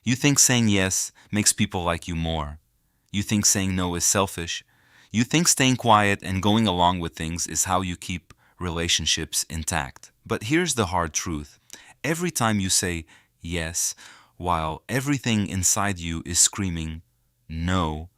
You think saying yes makes people like you more. You think saying no is selfish. You think staying quiet and going along with things is how you keep relationships intact. But here's the hard truth. Every time you say yes, while everything inside you is screaming no,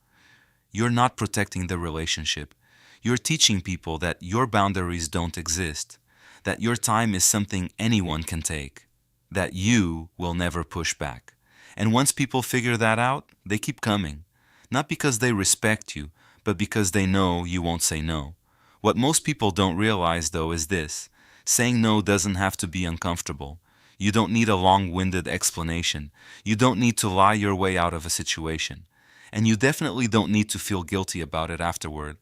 you're not protecting the relationship. You're teaching people that your boundaries don't exist, that your time is something anyone can take, that you will never push back. And once people figure that out, they keep coming. Not because they respect you, but because they know you won't say no. What most people don't realize, though, is this: saying no doesn't have to be uncomfortable. You don't need a long winded explanation. You don't need to lie your way out of a situation. And you definitely don't need to feel guilty about it afterward.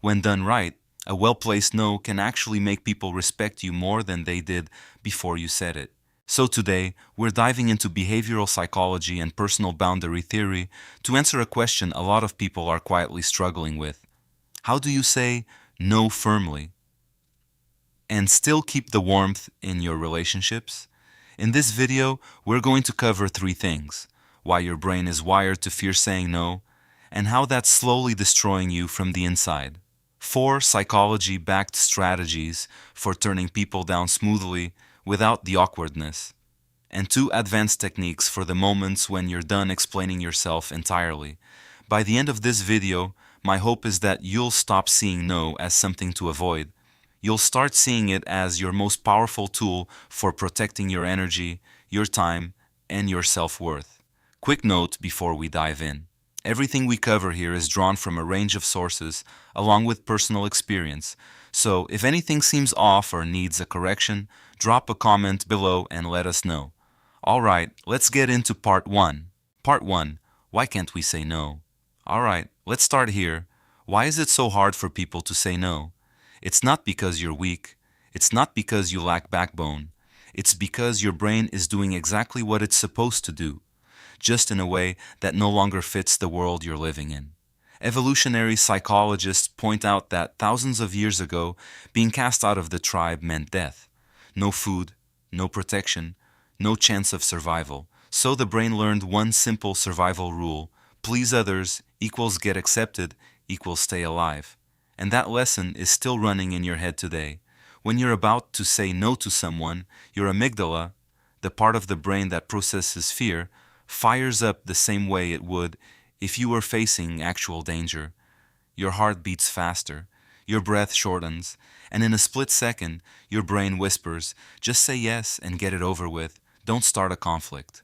When done right, a well placed no can actually make people respect you more than they did before you said it. So today, we're diving into behavioral psychology and personal boundary theory to answer a question a lot of people are quietly struggling with. How do you say no firmly and still keep the warmth in your relationships? In this video, we're going to cover three things: why your brain is wired to fear saying no, and how that's slowly destroying you from the inside. Four psychology backed strategies for turning people down smoothly without the awkwardness. And two advanced techniques for the moments when you're done explaining yourself entirely. By the end of this video, my hope is that you'll stop seeing no as something to avoid. You'll start seeing it as your most powerful tool for protecting your energy, your time, and your self-worth. Quick note before we dive in. Everything we cover here is drawn from a range of sources, along with personal experience. So, if anything seems off or needs a correction, drop a comment below and let us know. Alright, let's get into part 1. Part 1. Why can't we say no? Alright, let's start here. Why is it so hard for people to say no? It's not because you're weak. It's not because you lack backbone. It's because your brain is doing exactly what it's supposed to do, just in a way that no longer fits the world you're living in. Evolutionary psychologists point out that thousands of years ago, being cast out of the tribe meant death. No food, no protection, no chance of survival. So the brain learned one simple survival rule: please others equals get accepted equals stay alive. And that lesson is still running in your head today. When you're about to say no to someone, your amygdala, the part of the brain that processes fear, fires up the same way it would if you were facing actual danger. Your heart beats faster, your breath shortens, and in a split second, your brain whispers, just say yes and get it over with. Don't start a conflict.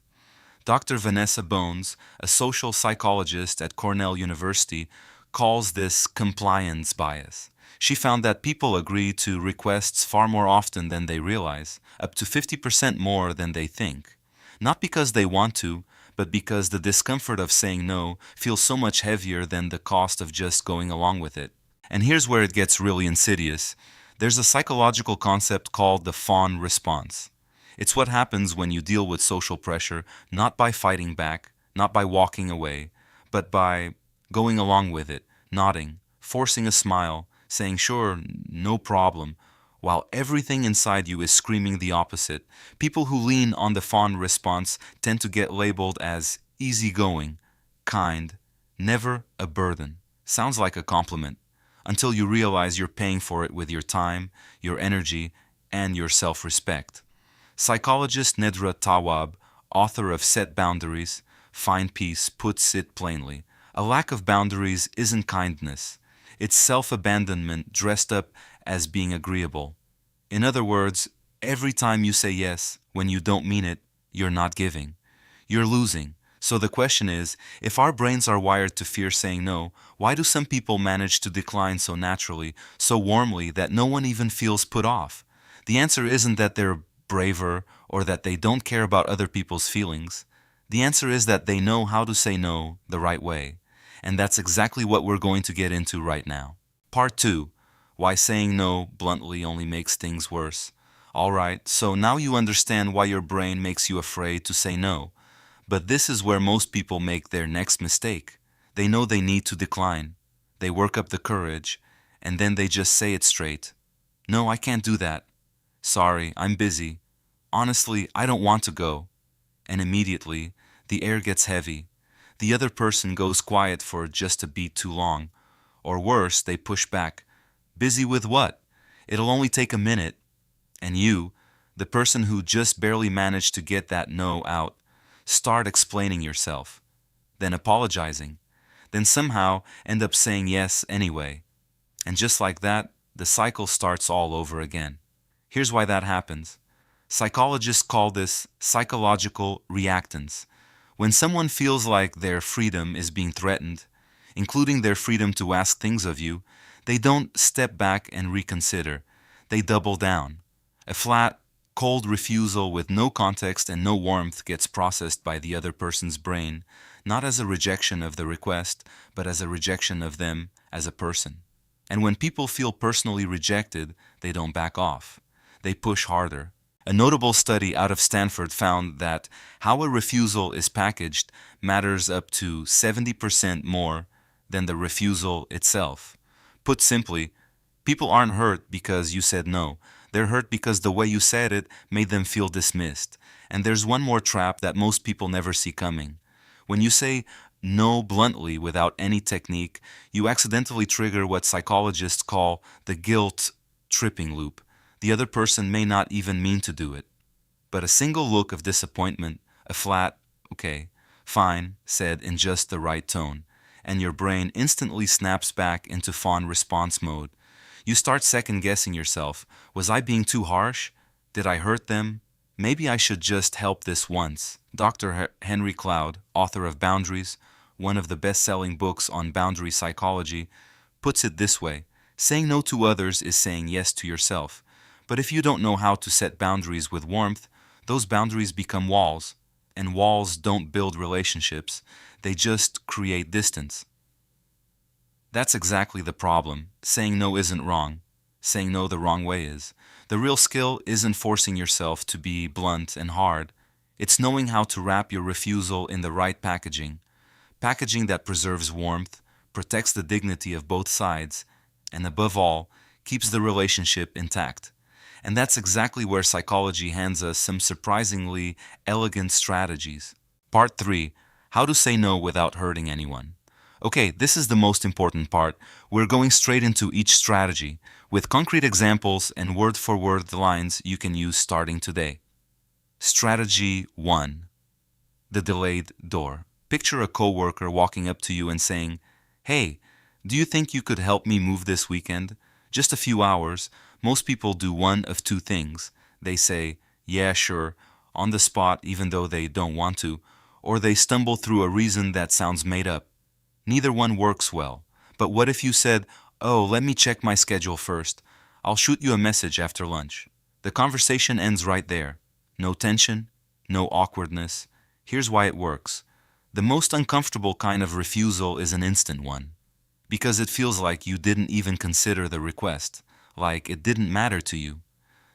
Dr. Vanessa Bones, a social psychologist at Cornell University, calls this compliance bias. She found that people agree to requests far more often than they realize, up to 50% more than they think. Not because they want to, but because the discomfort of saying no feels so much heavier than the cost of just going along with it. And here's where it gets really insidious. There's a psychological concept called the fawn response. It's what happens when you deal with social pressure, not by fighting back, not by walking away, but by going along with it, nodding, forcing a smile, saying sure, no problem, while everything inside you is screaming the opposite. People who lean on the fawn response tend to get labeled as easygoing, kind, never a burden. Sounds like a compliment, until you realize you're paying for it with your time, your energy, and your self-respect. Psychologist Nedra Tawwab, author of Set Boundaries, Find Peace, puts it plainly. A lack of boundaries isn't kindness. It's self-abandonment dressed up as being agreeable. In other words, every time you say yes when you don't mean it, you're not giving. You're losing. So the question is, if our brains are wired to fear saying no, why do some people manage to decline so naturally, so warmly, that no one even feels put off? The answer isn't that they're braver or that they don't care about other people's feelings. The answer is that they know how to say no the right way. And that's exactly what we're going to get into right now. Part 2. Why saying no bluntly only makes things worse. Alright, so now you understand why your brain makes you afraid to say no. But this is where most people make their next mistake. They know they need to decline. They work up the courage, and then they just say it straight. No, I can't do that. Sorry, I'm busy. Honestly, I don't want to go. And immediately, The air gets heavy. The other person goes quiet for just a beat too long. Or worse, they push back. Busy with what? It'll only take a minute. And you, the person who just barely managed to get that no out, start explaining yourself, then apologizing, then somehow end up saying yes anyway. And just like that, the cycle starts all over again. Here's why that happens. Psychologists call this psychological reactance. When someone feels like their freedom is being threatened, including their freedom to ask things of you, they don't step back and reconsider. They double down. A flat, cold refusal with no context and no warmth gets processed by the other person's brain, not as a rejection of the request, but as a rejection of them as a person. And when people feel personally rejected, they don't back off. They push harder. A notable study out of Stanford found that how a refusal is packaged matters up to 70% more than the refusal itself. Put simply, people aren't hurt because you said no. They're hurt because the way you said it made them feel dismissed. And there's one more trap that most people never see coming. When you say no bluntly without any technique, you accidentally trigger what psychologists call the guilt tripping loop. The other person may not even mean to do it. But a single look of disappointment, a flat, okay, fine, said in just the right tone, and your brain instantly snaps back into fawn response mode. You start second-guessing yourself. Was I being too harsh? Did I hurt them? Maybe I should just help this once. Dr. Henry Cloud, author of Boundaries, one of the best-selling books on boundary psychology, puts it this way. Saying no to others is saying yes to yourself. But if you don't know how to set boundaries with warmth, those boundaries become walls. And walls don't build relationships. They just create distance. That's exactly the problem. Saying no isn't wrong. Saying no the wrong way is. The real skill isn't forcing yourself to be blunt and hard. It's knowing how to wrap your refusal in the right packaging. Packaging that preserves warmth, protects the dignity of both sides, and above all, keeps the relationship intact. And that's exactly where psychology hands us some surprisingly elegant strategies. Part 3. How to say no without hurting anyone. Okay, this is the most important part. We're going straight into each strategy, with concrete examples and word-for-word lines you can use starting today. Strategy 1. The delayed door. Picture a coworker walking up to you and saying, "Hey, do you think you could help me move this weekend? Just a few hours." Most people do one of two things. They say, "Yeah, sure," on the spot even though they don't want to, or they stumble through a reason that sounds made up. Neither one works well. But what if you said, "Oh, let me check my schedule first. I'll shoot you a message after lunch." The conversation ends right there. No tension, no awkwardness. Here's why it works. The most uncomfortable kind of refusal is an instant one, because it feels like you didn't even consider the request, like it didn't matter to you.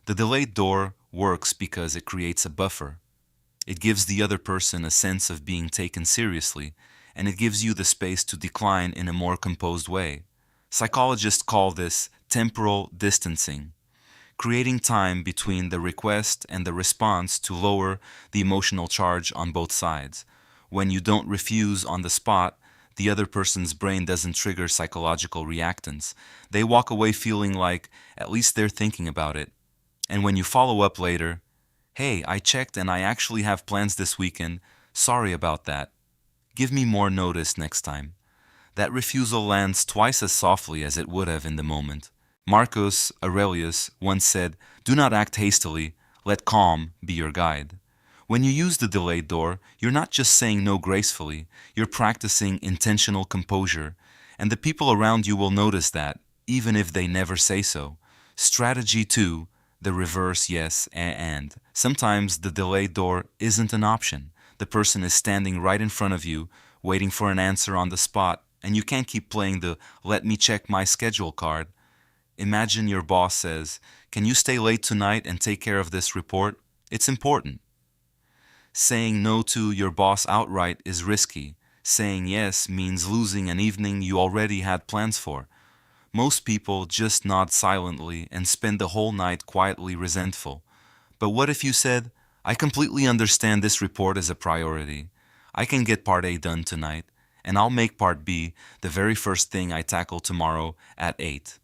The delayed door works because it creates a buffer. It gives the other person a sense of being taken seriously, and it gives you the space to decline in a more composed way. Psychologists call this temporal distancing, creating time between the request and the response to lower the emotional charge on both sides. When you don't refuse on the spot, the other person's brain doesn't trigger psychological reactance. They walk away feeling like at least they're thinking about it. And when you follow up later, "Hey, I checked and I actually have plans this weekend. Sorry about that. Give me more notice next time." That refusal lands twice as softly as it would have in the moment. Marcus Aurelius once said, "Do not act hastily, let calm be your guide." When you use the delayed door, you're not just saying no gracefully, you're practicing intentional composure, and the people around you will notice that, even if they never say so. Strategy 2, the reverse yes and. Sometimes the delayed door isn't an option. The person is standing right in front of you, waiting for an answer on the spot, and you can't keep playing the "let me check my schedule" card. Imagine your boss says, "Can you stay late tonight and take care of this report? It's important." Saying no to your boss outright is risky. Saying yes means losing an evening you already had plans for. Most people just nod silently and spend the whole night quietly resentful. But what if you said, "I completely understand this report is a priority. I can get part A done tonight, and I'll make part B the very first thing I tackle tomorrow at 8.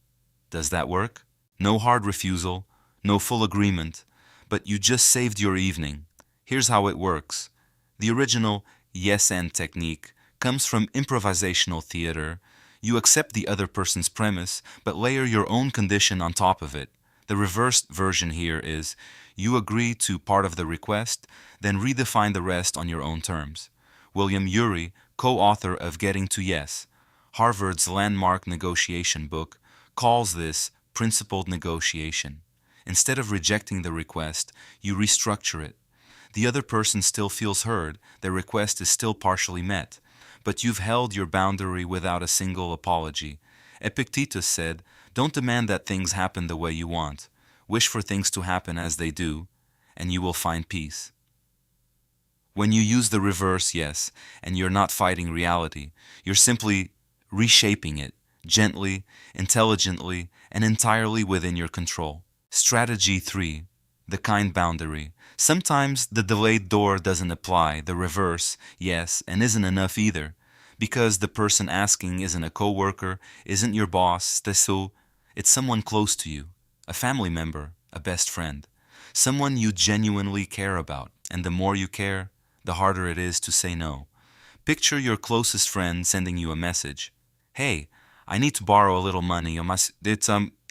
Does that work? No hard refusal, no full agreement, but you just saved your evening. Here's how it works. The original yes and technique comes from improvisational theater. You accept the other person's premise, but layer your own condition on top of it. The reversed version here is you agree to part of the request, then redefine the rest on your own terms. William Ury, co-author of Getting to Yes, Harvard's landmark negotiation book, calls this principled negotiation. Instead of rejecting the request, you restructure it. The other person still feels heard, their request is still partially met, but you've held your boundary without a single apology. Epictetus said, "Don't demand that things happen the way you want. Wish for things to happen as they do, and you will find peace." When you use the reverse yes, and you're not fighting reality, you're simply reshaping it, gently, intelligently, and entirely within your control. Strategy 3. The kind boundary. Sometimes the delayed door doesn't apply, the reverse yes, and isn't enough either, because the person asking isn't a coworker, isn't your boss, it's someone close to you, a family member, a best friend, someone you genuinely care about, and the more you care, the harder it is to say no. Picture your closest friend sending you a message. "Hey, I need to borrow a little money.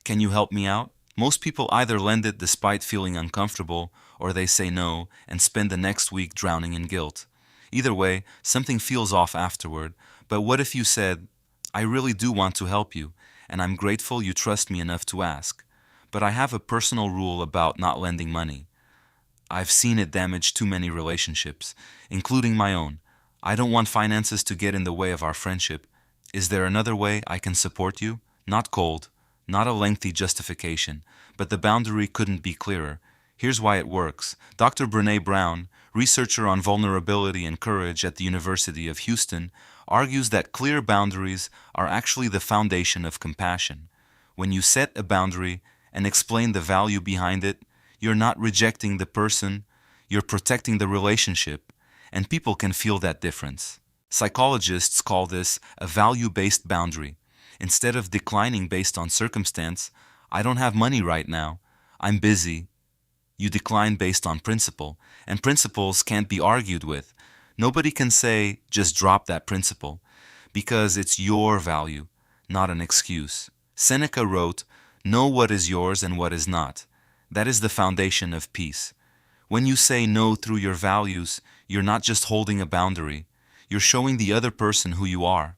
Can you help me out?" Most people either lend it despite feeling uncomfortable, or they say no and spend the next week drowning in guilt. Either way, something feels off afterward. But what if you said, "I really do want to help you, and I'm grateful you trust me enough to ask. But I have a personal rule about not lending money. I've seen it damage too many relationships, including my own. I don't want finances to get in the way of our friendship. Is there another way I can support you?" Not cold, not a lengthy justification, but the boundary couldn't be clearer. Here's why it works. Dr. Brené Brown, researcher on vulnerability and courage at the University of Houston, argues that clear boundaries are actually the foundation of compassion. When you set a boundary and explain the value behind it, you're not rejecting the person, you're protecting the relationship, and people can feel that difference. Psychologists call this a value-based boundary. Instead of declining based on circumstance, "I don't have money right now, I'm busy," you decline based on principle, and principles can't be argued with. Nobody can say, "Just drop that principle," because it's your value, not an excuse. Seneca wrote, "Know what is yours and what is not." That is the foundation of peace. When you say no through your values, you're not just holding a boundary, you're showing the other person who you are.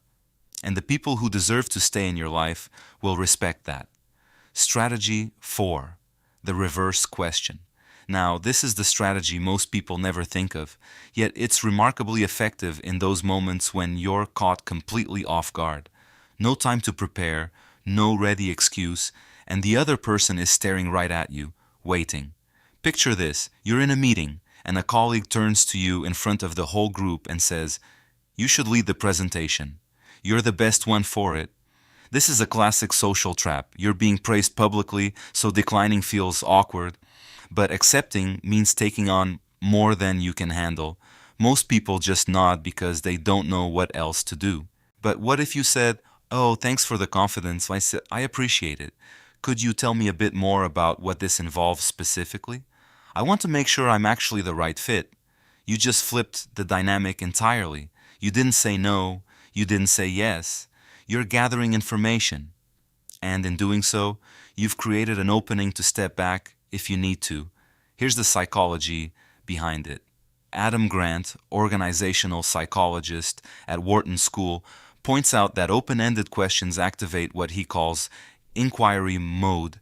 And the people who deserve to stay in your life will respect that. Strategy 4. The reverse question. Now, this is the strategy most people never think of, yet it's remarkably effective in those moments when you're caught completely off guard. No time to prepare, no ready excuse, and the other person is staring right at you, waiting. Picture this, you're in a meeting, and a colleague turns to you in front of the whole group and says, "You should lead the presentation. You're the best one for it." This is a classic social trap. You're being praised publicly, so declining feels awkward. But accepting means taking on more than you can handle. Most people just nod because they don't know what else to do. But what if you said, "Oh, thanks for the confidence. I appreciate it. Could you tell me a bit more about what this involves specifically? I want to make sure I'm actually the right fit." You just flipped the dynamic entirely. You didn't say no. You didn't say yes. You're gathering information. And in doing so, you've created an opening to step back if you need to. Here's the psychology behind it. Adam Grant, organizational psychologist at Wharton School, points out that open-ended questions activate what he calls inquiry mode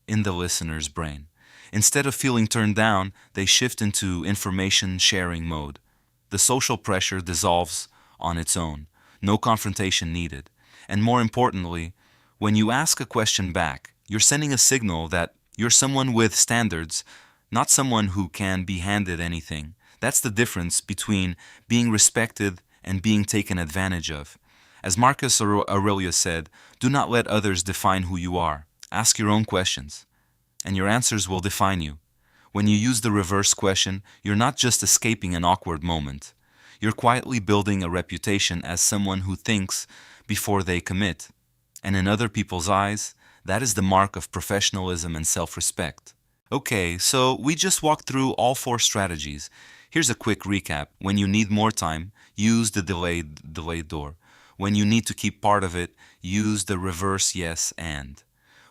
in the listener's brain. Instead of feeling turned down, they shift into information sharing mode. The social pressure dissolves on its own. No confrontation needed. And more importantly, when you ask a question back, you're sending a signal that you're someone with standards, not someone who can be handed anything. That's the difference between being respected and being taken advantage of. As Marcus Aurelius said, "Do not let others define who you are. Ask your own questions, and your answers will define you." When you use the reverse question, you're not just escaping an awkward moment. You're quietly building a reputation as someone who thinks before they commit. And in other people's eyes, that is the mark of professionalism and self-respect. Okay, so we just walked through all four strategies. Here's a quick recap. When you need more time, use the delayed door. When you need to keep part of it, use the reverse yes and.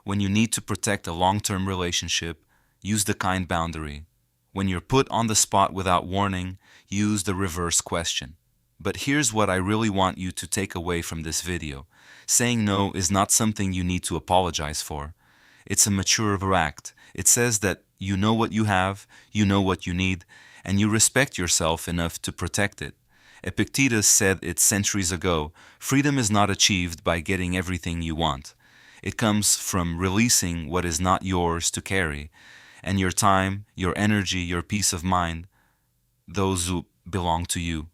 When you need to protect a long-term relationship, use the kind boundary. When you're put on the spot without warning, use the reverse question. But here's what I really want you to take away from this video. Saying no is not something you need to apologize for. It's a mature act. It says that you know what you have, you know what you need, and you respect yourself enough to protect it. Epictetus said it centuries ago, freedom is not achieved by getting everything you want. It comes from releasing what is not yours to carry, and your time, your energy, your peace of mind, those who belong to you.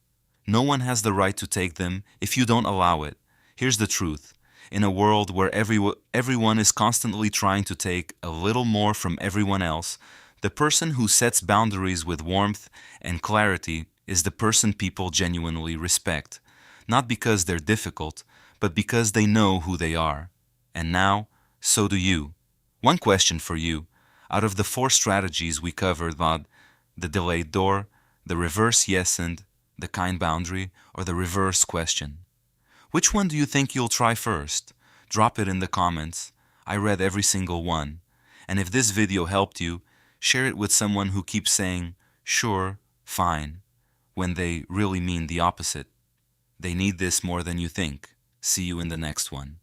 No one has the right to take them if you don't allow it. Here's the truth. In a world where everyone is constantly trying to take a little more from everyone else, the person who sets boundaries with warmth and clarity is the person people genuinely respect. Not because they're difficult, but because they know who they are. And now, so do you. One question for you. Out of the four strategies we covered about the delayed door, the reverse yes and, the kind boundary, or the reverse question, which one do you think you'll try first? Drop it in the comments. I read every single one. And if this video helped you, share it with someone who keeps saying, sure, fine, when they really mean the opposite. They need this more than you think. See you in the next one.